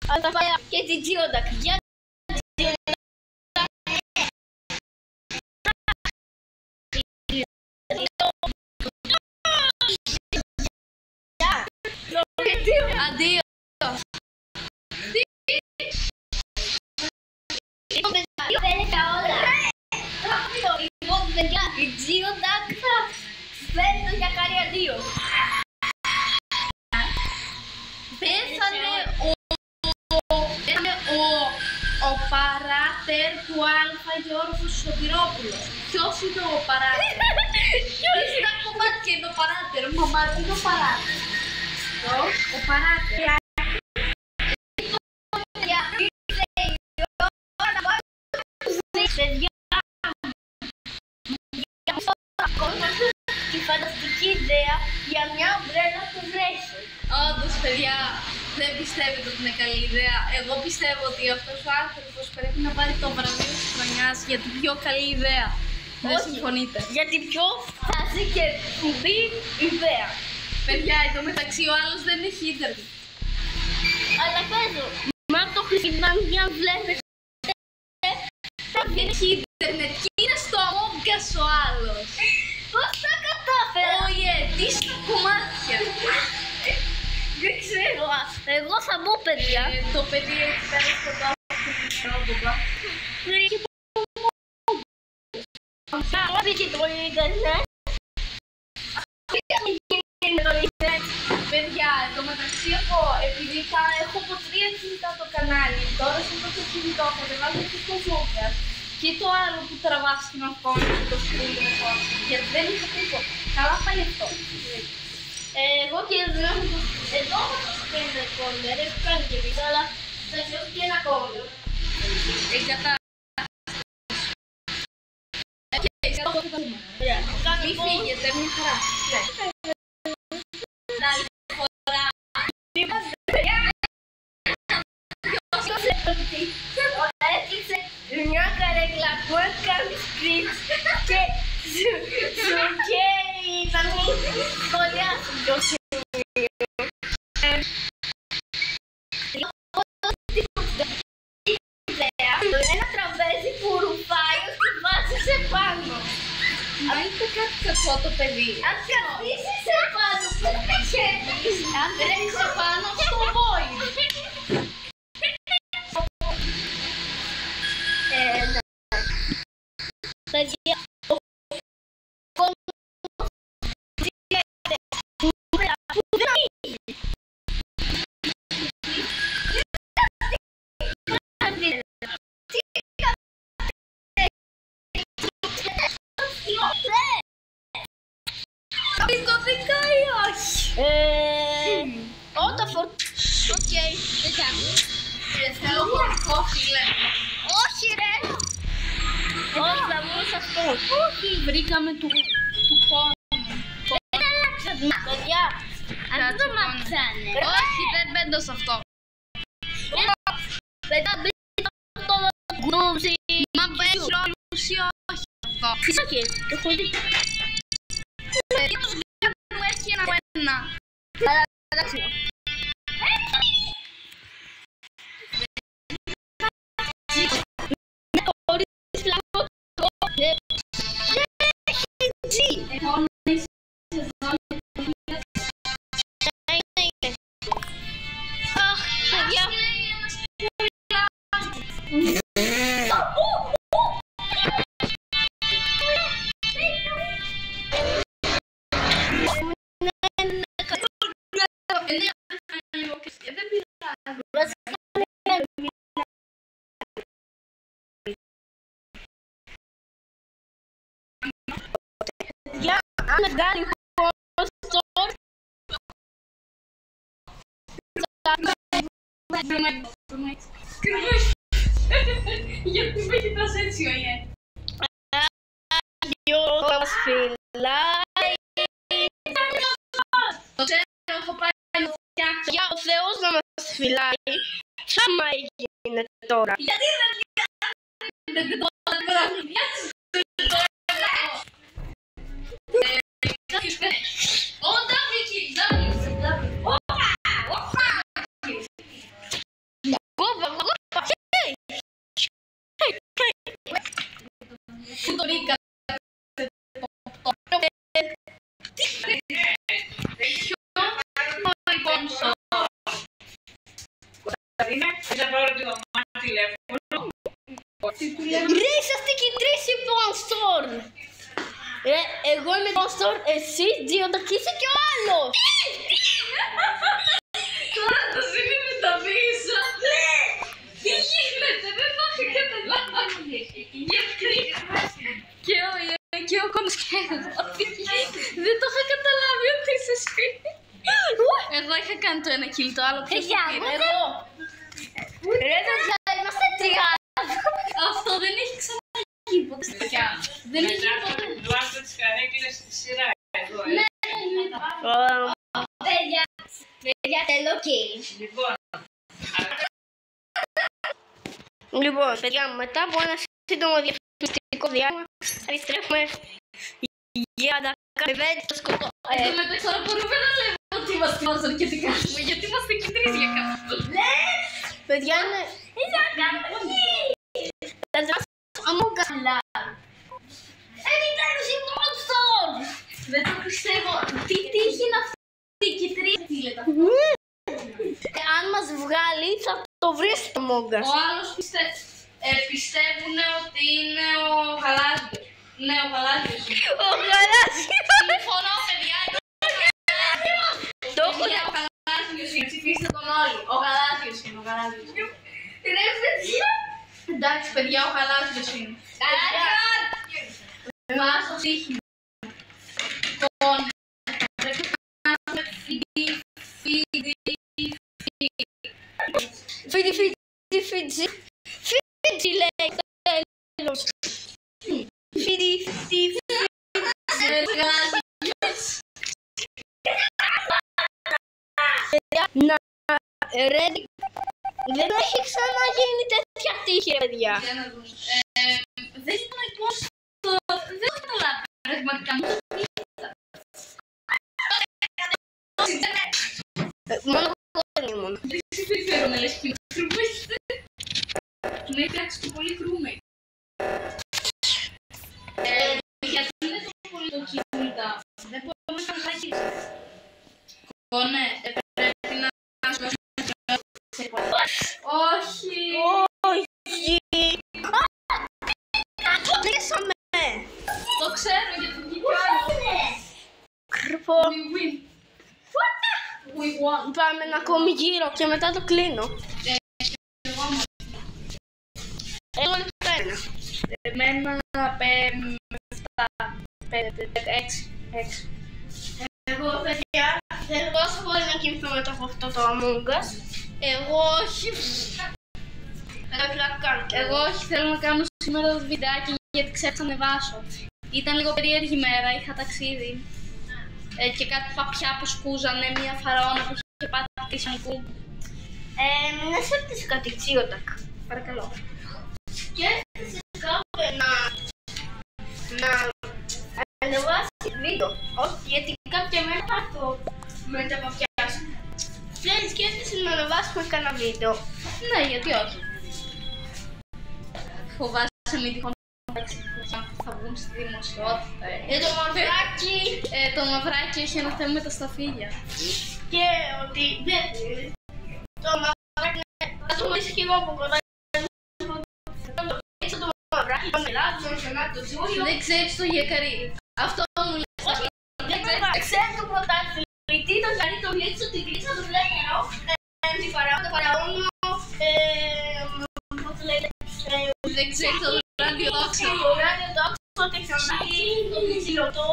Αλλά τα πάει και την Geoduck. Για Αντίο. Φαίνεται όλα. Λοιπόν, παιδιά, η Geoduck θα φέρνει για κάνει αντίο. Πέθανε ο παράτερ του Αλφα Γιώργου Σωτηρόπουλος. Ποιος είναι ο παράτερ? Ποιος είναι το κομμάτι και είναι ο παράτερ? Μαμά, τι είναι ο παράτερ? Ο παράτερ. Παιδιά, τη φανταστική ιδέα για μια ομπρέλα που βρέχει. Όντως, παιδιά, δεν πιστεύετε ότι είναι καλή ιδέα. Εγώ πιστεύω ότι αυτός ο άνθρωπος πρέπει να πάρει το βραβείο της χρονιάς για την πιο καλή ιδέα. Δεν συμφωνείτε? Για την πιο φάση και κουμπί ιδέα. Παιδιά, εδώ μεταξύ ο άλλος δεν έχει ίντερνετ. Αλλά παίζω, μα το χρησιμοποιώ βλέπετε. Δεν έχει ίντερνετ και είναι στο Among Us ο άλλος. Πώς τα κατάφερα? Ωιε, τι στα κομμάτια. Δεν ξέρω, εγώ θα μπω παιδιά. Το παιδί έχει κάνει σκοτάδι. Πήγε το ίντερνετ. Παιδιά, εδώ μεταξύ εγώ, επειδή έχω από 3 κινητά το κανάλι, τώρα σε αυτό το κινητό θα κατεβάζω και το Among Us και το άλλο που τραβάς στην οθόνη και το screen record, γιατί δεν είχα τίποτα. Καλά πάει αυτό. Εγώ και εδώ έχω το screen recorder, έχω κάνει και βίντεο, αλλά θα έχω και ένα κόμμα. Μη φύγετε, μην χαρά. Άλλη φορά. Έφτιαξε μια καρέκλα που έκανε screen και σου καίει να μην σχολιάσουν το σημείο. Ένα τραπέζι που ρουφάει ώστε βάζεις επάνω. Αν είναι κάτι κακό το παιδί. Αν καθίσεις επάνω, πώς θα χαίρεις? Αν τρέξεις επάνω στο void. Παιδιά, Πιστοτικά ή όχι? Όταν οκ, δεν κάνω. Θέλω χωρικό, φίλε. Όχι ρε! Όχι, θα βγω σε αυτό. Όχι. Βρήκαμε του πόνου. Δεν αλλάξατε. Παιδιά, αν το μαθάνε. Όχι, δεν μπαίνω σε αυτό. Παιδιά, μπείτε αυτό το γκρούζι. Μα παίζει ρόλο ή όχι αυτό? Όχι, το έχω δει. Γιατί τους μου έχει ένα. Αλλά εντάξει. Μεγάλη γιατί με κοιτάς έτσι, ωιε? θα μας φυλάει. Το ξέρω, έχω πάει να το φτιάξω. Για ο Θεός να μας φυλάει. Άμα έγινε τώρα. Γιατί δεν το πιάσεις? Όταν βγήκε, Εγώ είμαι Monster, εσύ Geoduck και είσαι κι ο άλλος. Τώρα το σύνδεσαι τα πίσω. Τι γίνεται, δεν το είχα καταλάβει. Και ο Κονσκέδος. Δεν το είχα καταλάβει ότι είσαι εσύ. Εγώ είχα κάνει το ένα kill, το άλλο ποιος το πήρε. Ρε παιδιά, είμαστε τρία. Αυτό δεν έχει ξαναγίνει ποτέ. Δεν έχει γίνει ποτέ. Βάζω τις καρέκλες στη σειρά εδώ. Παιδιά, θέλω kill. Λοιπόν, παιδιά, μετά από ένα σύντομο διαφημιστικό διάλειμμα, επιστρέφουμε για να κάνουμε το σκοπό. Μεταξύ τώρα μπορούμε να λέμε ότι είμαστε Monster και τι κάνουμε, γιατί είμαστε και τρεις για κάποιο. Παιδιά, είναι... Θα δράσω Among Us Live. Επιτέλους η Monster! Δεν το πιστεύω. Τι τύχη είναι αυτή και τρεις φίλε. Αν μας βγάλει θα το βρεις στο Among Us. Ο άλλος πιστεύουν ότι είναι ο Γαλάζιος. Ναι, ο Γαλάζιος. Ο Γαλάζιος! Συμφωνώ, παιδιά. Το έχω Ο Γαλάζιος είναι, ψηφίστε τον όλοι. Ο Γαλάζιος είναι, ο Γαλάζιος. Ρε παιδιά! Εντάξει, παιδιά, ο Γαλάζιος είναι. Βάζω στοίχημα. Λοιπόν, πρέπει να κάνουμε Φίτι λέει τέλος. Φίτι. Να, ρε, δεν έχει ξαναγίνει τέτοια τύχη, ρε παιδιά. Για να δούμε. Δεν ήταν πώς το... Δεν το καταλάβει πραγματικά. Μόνο εγώ ήμουν. Δεν ξέρω να λες και με κρούμεστε. Με έφτιαξε το πολύ κρούμε. Γιατί είναι τόσο πολύ το κινητά. Δεν μπορούμε να χαγίσεις. Ναι, πρέπει να σε όχι. Όχι. Κλείσαμε. Το ξέρω γιατί βγήκε. Κρυφό. We win. We won. Πάμε ένα ακόμη γύρο και μετά το κλείνω. Εγώ είναι το ένα. Εμένα 6. Εγώ, παιδιά, θέλω τόσο πολύ να κοιμηθώ μετά από αυτό το Among Us. Εγώ όχι. Εγώ όχι, θέλω να κάνω σήμερα το βιντεάκι γιατί ξέχασα να ανεβάσω. Ήταν λίγο περίεργη μέρα, είχα ταξίδι. Και κάτι παπιά που σκούζανε, μια φαραώνα που είχε πάθει κρυσανικού. Να σε ρωτήσω κάτι, Geoduck. Παρακαλώ. Σκέφτεσαι κάποτε να ανεβάσεις βίντεο. Όχι, γιατί κάποια μέρα θα το μεταπαπιάσω. Δεν σκέφτεσαι να ανεβάσουμε κανένα βίντεο. Ναι, γιατί όχι. Φοβάσαι μη τυχόν θα βγουν στη δημοσιότητα. Το μαυράκι! Το μαυράκι έχει ένα θέμα με τα σταφύλια. Και ότι δεν είναι. Το μαυράκι θα το μιλήσω κι εγώ από κοντά. Το μαυράκι, το μελάδι, το μελάδι, το Τζούλιο. Δεν ξέρεις το γεκαρί. Αυτό μου λες. Όχι, δεν ξέρεις το πρωταθλητή, το γαρί, το γλίτσο, την κλίτσα, το βλέμμενο, τη φαραώνα, το φαραώνο, πώς λέγεται, δεν ξέρεις το ραδιοδόξο. το ραδιοδόξο, το τεξανάκι, το ξυλωτό,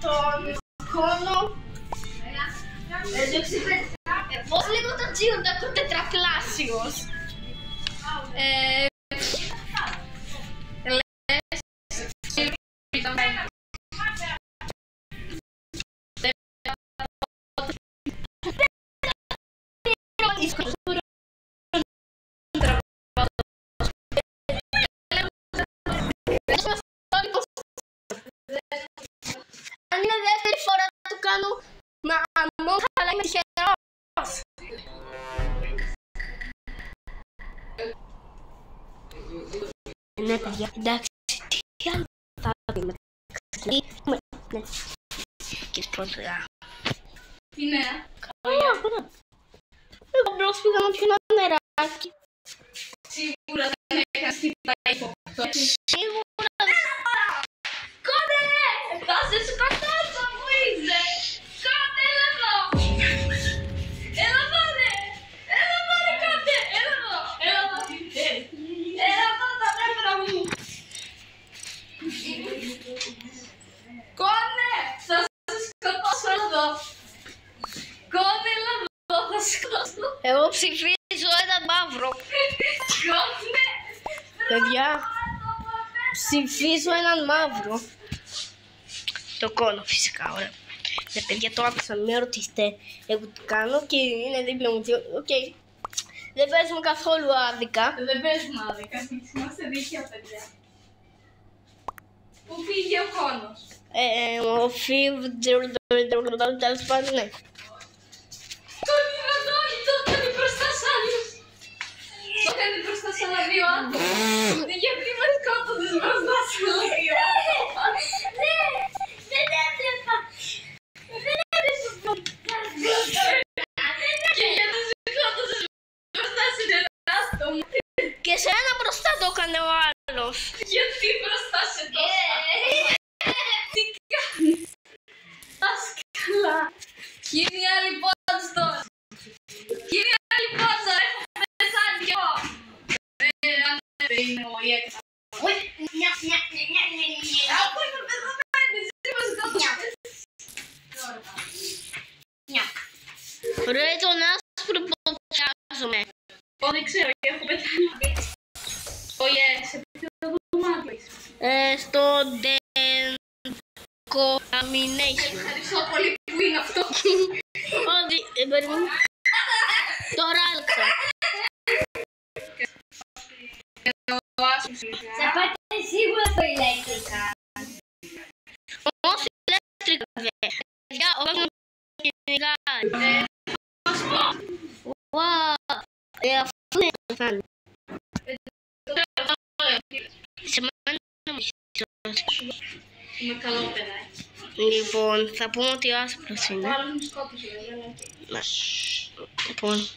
τον κόνο. Πώς λέγω το Geoduck ο τετρακλάσιος. Αν είναι δεύτερη φορά να το κάνω με Among Us, αλλά είμαι τυχερός. Ναι, παιδιά, εντάξει, τι άλλο θα δούμε. Ναι, και σπonsορά. Τι νέα. Εγώ μπρος πήγα να πιω ένα νεράκι. Σίγουρα δεν έκανες τίποτα ύποπτο. Σίγουρα ψηφίζω έναν μαύρο. Παιδιά, ψηφίζω έναν μαύρο. Το κόνο φυσικά, ωραία. Παιδιά, το άκουσα, με ρωτήσετε εγώ τι κάνω και είναι δίπλα μου. Οκ. Δεν παίζουμε καθόλου άδικα. Δεν παίζουμε άδικα, είμαστε δίκαια παιδιά. Πού πήγε ο κόνος? Ο Φιβ, τέλος πάντων, ναι. Το Νιραντόλι το έκανε μπροστά σ' άλλους. Το έκανε μπροστά σ' άλλα δύο άτομα. Γιατί με σκότωσες μπροστά σ' άλλα δύο άτομα? Ναι, δεν έβλεπα. Δεν έβλεπα. Και γιατί σε σκότωσες μπροστά σε έναν άτομο? Και σε ένα μπροστά το έκανε ο άλλος. Γιατί μπροστά σε τόσα? Τι κάνεις? Δάσκαλα. Ποιοι είναι οι άλλοι πόντς τώρα? Ποιοι είναι οι άλλοι πόντς τώρα? Έχω πεθάνει κι εγώ. Αν δεν είναι ο Ιέκας. Αφού είμαι πεθαμένη, εσύ με σκότωσες. Ρε, τον άσπρο ποτσιάζομαι. Δεν ξέρω, έχω πεθάνει. Όχι, σε ποιο δωμάτιο είσαι? Στο Decontamination. Ευχαριστώ πολύ που είναι αυτό. Όχι, περίμενε. Τώρα άλλαξα. Θα πάτε σίγουρα στο ηλεκτρικά. Όμως ηλεκτρικά δε. Παιδιά, όχι γενικά. Αφού είναι πεθάνει. Σε μένα μου Είμαι καλό παιδάκι. Λοιπόν, θα πούμε ότι ο άσπρος είναι. Ο άλλος μου σκότωσε, Ναι. Λοιπόν.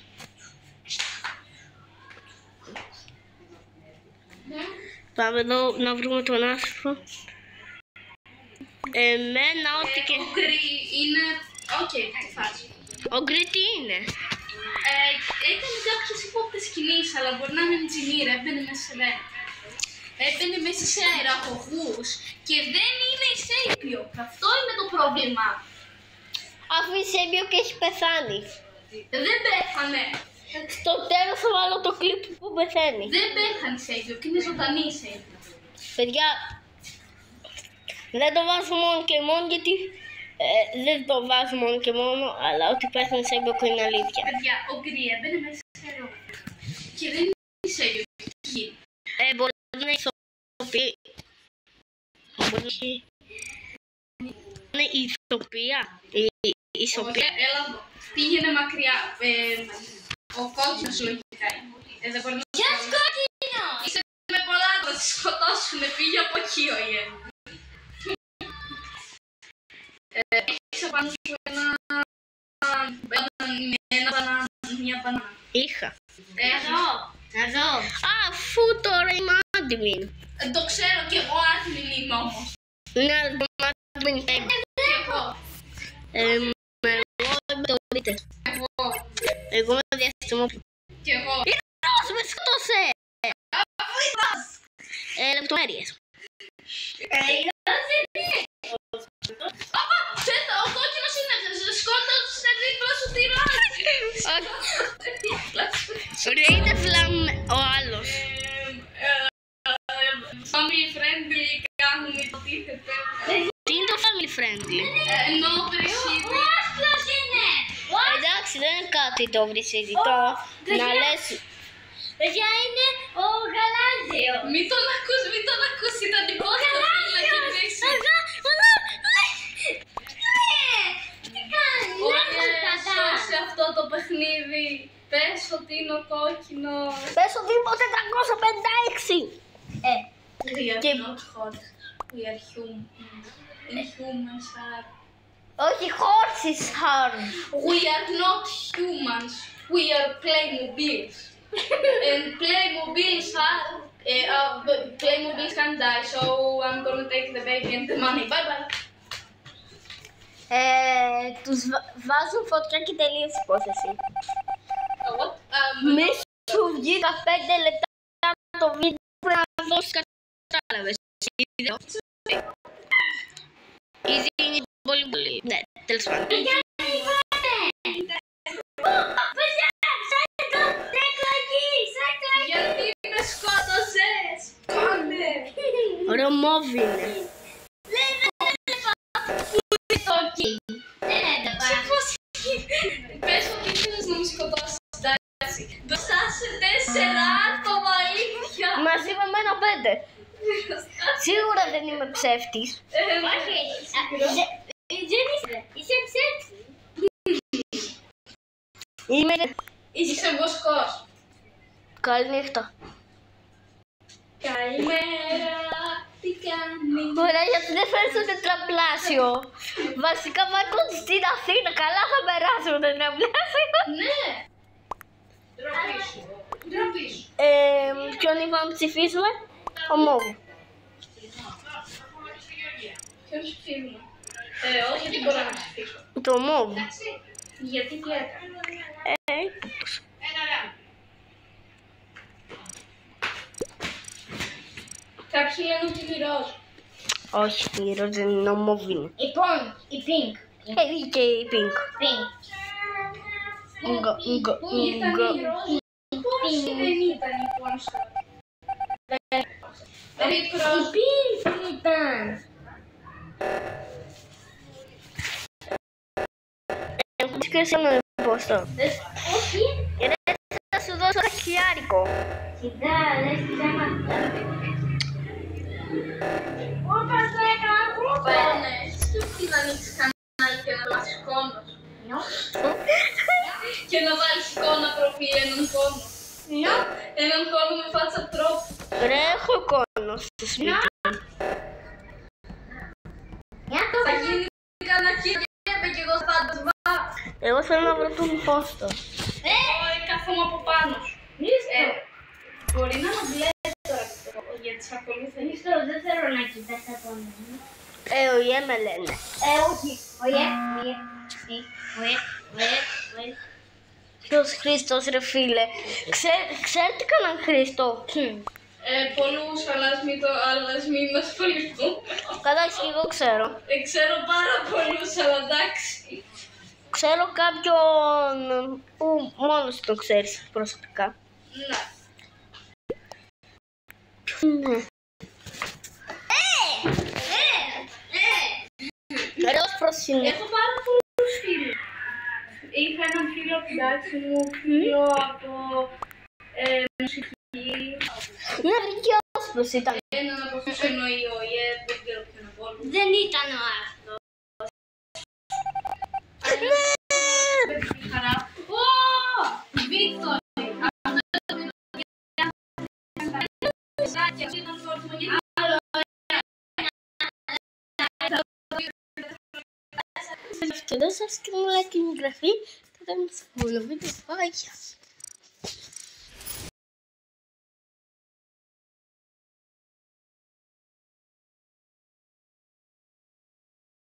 Πάμε εδώ να βρούμε τον άσπρο. Εμένα ό,τι και... Ο γκρι είναι... Οκ, τι φάση. Ο γκρι τι είναι? Έκανε κάποιες υπόπτες κινήσεις, αλλά μπορεί να είναι engineer, έμπαινε μέσα σε μένα. Έμπαινε μέσα σε αεραγωγούς και δεν είναι εισέγγιο. Αυτό είναι το πρόβλημα. Αφού είσαι έμπιο και έχει πεθάνει. Δεν πέθανε. Στο τέλος θα βάλω το κλιπ που πεθαίνει. Δεν πέθανε εισέγγιο και είναι ζωντανή εισέγγιο. Παιδιά, δεν το βάζω μόνο και μόνο γιατί δεν το βάζω μόνο και μόνο, αλλά ότι πέθανε σε έμπιο είναι αλήθεια. Παιδιά, ο γκρι έμπαινε μέσα σε αεραγωγούς και δεν είναι εισέγγιο. Μπορεί να ηθοποιεί. Μπορεί να είναι ηθοποιία. Όχι, έλα εδώ. Πήγαινε μακριά. Ο κόκκινος λογικά είναι. Δεν μπορεί να... Ποιος κόκκινος? Είσαι με πολλά, θα σε σκοτώσουνε. Πήγε από εκεί ο Ιεν. Έχεις απάνω σου μια μπανάνα. Είχα. Εδώ. Αφού τώρα είμαι admin. Το ξέρω κι εγώ, admin είμαι όμως. Ναι, αλλά το admin είναι. Κι εγώ. Εγώ είμαι το ρίτε. Εγώ είμαι διαστημόπλο. Κι εγώ. Ήρθος, με σκότωσε! Αφού είδας. Λεπτομέρειες. Ο κόκκινος είναι, σκότωσε δίπλα σου τη ράση. Ρε, είναι ο άλλος. Family friendly κάνουν υποτίθεται. Τι είναι το family friendly? Ενώ βρυσίδι. Εντάξει, δεν είναι κάτι το βρυσίδι. Το να λες... Παιδιά είναι ο γαλάζιο. Μην τον ακούς, ήταν την πόρτα να κερδίσει. Τι κάνει, Σώσε αυτό το παιχνίδι. Πες ότι είναι ο κόκκινος. Πες ότι είμαι 456. We are not hot. We are humans are. Όχι, horses are. We are not humans. We are Playmobiles. And Playmobiles Playmobiles can die, so I'm gonna take the baby and the money. Bye bye. Τους βάζουν φωτιά και τελείωσε η υπόθεση. What? Μη σου βγει τα 5 λεπτά το βίντεο πρέπει να δώσεις κατάλαβες. Ήδη είναι πολύ. Ναι, τέλος πάντων. Παιδιά, Μόβ είναι. Πες ότι ήθελες να μου σκοτώσεις, εντάξει. Μπροστά σε 4 άτομα, αλήθεια. Μαζί με μένα 5. Σίγουρα δεν είμαι ψεύτης. Όχι, δεν είσαι. Είσαι ψεύτης. Είμαι... Είσαι βοσκός. Καληνύχτα. Καλημέρα, τι κάνεις? Ωραία, γιατί δεν φέρνεις το τετραπλάσιο. Βασικά Μάρκο στην Αθήνα, καλά θα περάσω το τετραπλάσιο. Ναι. Ντροπή σου. Ποιον είπαμε να ψηφίσουμε? Ο Μόβ. Ποιον ψηφίζουμε? Όχι, δεν μπορώ να ψηφίσω. Το Μόβ. Γιατί τι έκανε? Κάποιοι λένε ότι είναι ροζ. Όχι, η ροζ δεν είναι, ο Μόβ είναι. Η pink. Και η Pink. Pink. Ουγγα. Ήταν η ροζ. Πώς δεν ήταν η πόνσο? Η pink ήταν. Και εσύ να πώς το. Όχι. Θα σου δώσω ένα χιλιάρικο. Σιγά, λες τι θέμα. Όπως το έκανα γρούπα. Τι να ανοίξεις κανάλι και να βάλεις κόνος. Και να βάλεις εικόνα προφίλ έναν κόνο. Έναν κόνο με φάτσα τρόπου. Ρε, έχω κόνο στο σπίτι. Θα γίνει κανένα κύριε και εγώ φάντασμα. Εγώ θέλω να βρω τον πόστο. Κάθομαι από πάνω σου. Μπορεί να είναι μπλε τώρα γιατί σε ακολουθεί. Δεν θέλω να κοιτάς τα κόμματα. Ο Ιέ με λένε. Όχι. Ωιε. Ποιος Χρήστος ρε φίλε. Ξέρετε κανέναν Χρήστο? Πολλούς, αλλά ας μην ασχοληθούμε. Κατάξει και εγώ ξέρω. Ξέρω πάρα πολλούς, αλλά εντάξει. Ξέρω κάποιον που μόνος τον ξέρεις προσωπικά. Ναι. Ναι. Καλώς προσύνε. Έχω πάρα πολλούς φίλους. Είχα έναν φίλο από την τάξη μου, φίλο από μουσική. Ναι, δικαιός πως ήταν. Έναν από αυτούς εννοεί ο ΙΕ, δεν ξέρω ποιον από όλους. Δεν ήταν ο Άστος. Χαρά. Ω! Βίκτορ! Αυτό ήταν το όρθιμο γιατί... Και δεν σας και μου like και εγγραφή. Θα δούμε στο επόμενο βίντεο. Bye.